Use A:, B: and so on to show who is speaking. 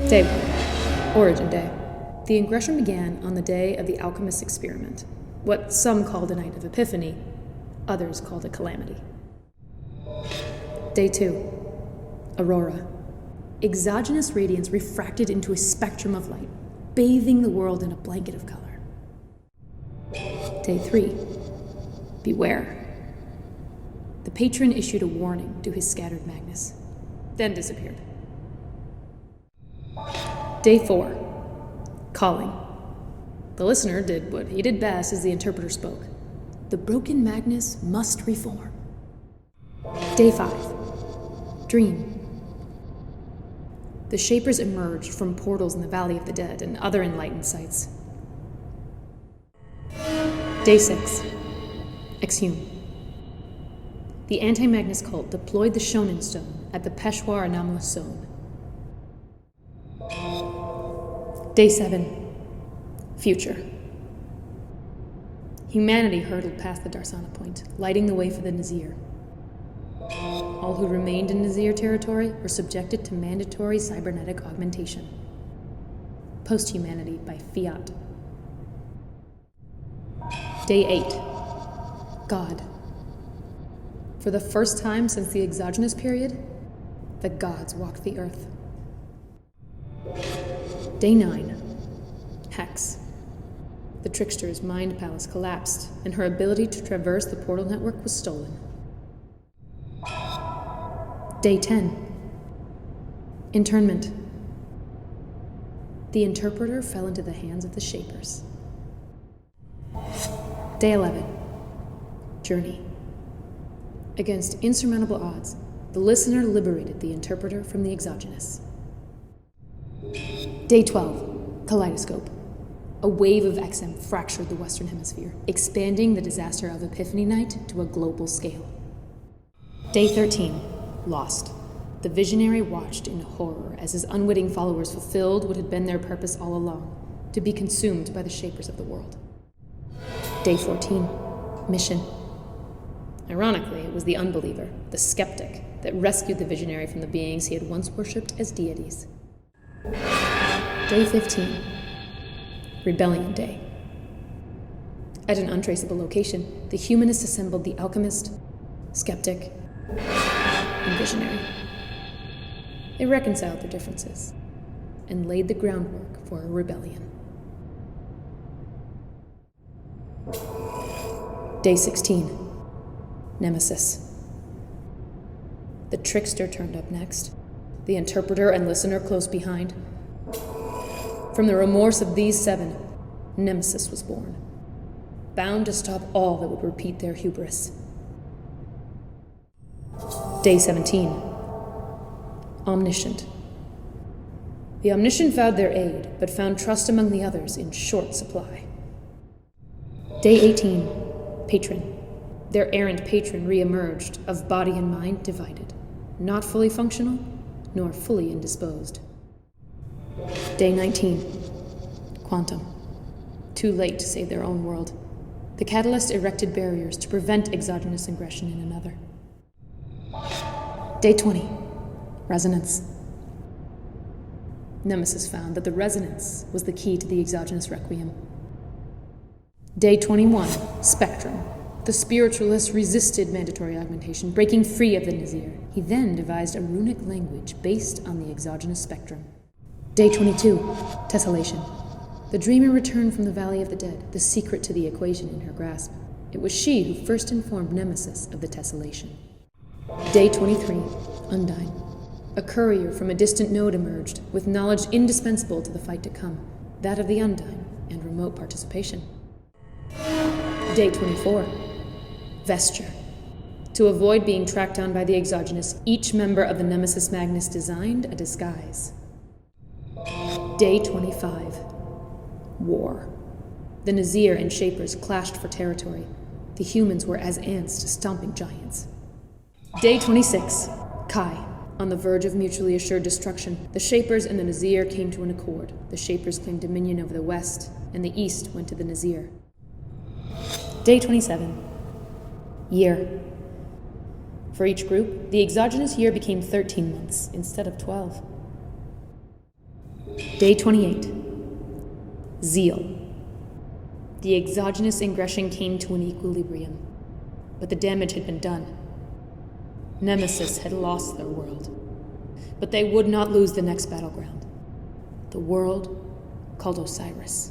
A: Day 1. Origin Day. The ingression began on the day of the alchemist's experiment, what some called a night of epiphany, others called a calamity. Day 2. Aurora. Exogenous radiance refracted into a spectrum of light, bathing the world in a blanket of color. Day 3. Beware. The patron issued a warning to his scattered Magnus, then disappeared. Day 4. Calling. The listener did what he did best as the interpreter spoke. The broken Magnus must reform. Day 5. Dream. The Shapers emerged from portals in the Valley of the Dead and other enlightened sites. Day 6. Exhume. The anti-Magnus cult deployed the Shonen Stone at the Peshawar anomalous zone. Day 7. Future. Humanity hurtled past the Darsana Point, lighting the way for the Nazir. All who remained in Nazir territory were subjected to mandatory cybernetic augmentation. Post-humanity by fiat. Day 8. God. For the first time since the exogenous period, the gods walked the earth. Day 9. Hex. The trickster's mind palace collapsed, and her ability to traverse the portal network was stolen. Day 10. Internment. The interpreter fell into the hands of the Shapers. Day 11. Journey. Against insurmountable odds, the listener liberated the interpreter from the exogenous. Day 12. Kaleidoscope. A wave of XM fractured the Western Hemisphere, expanding the disaster of Epiphany Night to a global scale. Day 13. Lost. The visionary watched in horror as his unwitting followers fulfilled what had been their purpose all along, to be consumed by the Shapers of the world. Day 14. Mission. Ironically, it was the unbeliever, the skeptic, that rescued the visionary from the beings he had once worshipped as deities. Day 15. Rebellion Day. At an untraceable location, the humanists assembled the alchemist, skeptic, and visionary. They reconciled their differences and laid the groundwork for a rebellion. Day 16. Nemesis. The trickster turned up next, the interpreter and listener close behind. From the remorse of these 7, Nemesis was born, bound to stop all that would repeat their hubris. Day 17. Omniscient. The omniscient vowed their aid, but found trust among the others in short supply. Day 18. Patron. Their errant patron re-emerged, of body and mind divided, not fully functional, nor fully indisposed. Day 19. Quantum. Too late to save their own world. The catalyst erected barriers to prevent exogenous ingression in another. Day 20. Resonance. Nemesis found that the resonance was the key to the exogenous requiem. Day 21. Spectrum. The spiritualist resisted mandatory augmentation, breaking free of the Nazir. He then devised a runic language based on the exogenous spectrum. Day 22. Tessellation. The dreamer returned from the Valley of the Dead, the secret to the equation in her grasp. It was she who first informed Nemesis of the tessellation. Day 23. Undine. A courier from a distant node emerged, with knowledge indispensable to the fight to come, that of the Undine, and remote participation. Day 24. Vesture. To avoid being tracked down by the exogenous, each member of the Nemesis Magnus designed a disguise. Day 25. War. The Nazir and Shapers clashed for territory. The humans were as ants to stomping giants. Day 26. Kai. On the verge of mutually assured destruction, the Shapers and the Nazir came to an accord. The Shapers claimed dominion over the West, and the East went to the Nazir. Day 27. Year. For each group, the exogenous year became 13 months instead of 12. Day 28. Zeal. The exogenous ingression came to an equilibrium, but the damage had been done. Nemesis had lost their world, but they would not lose the next battleground, the world called Osiris.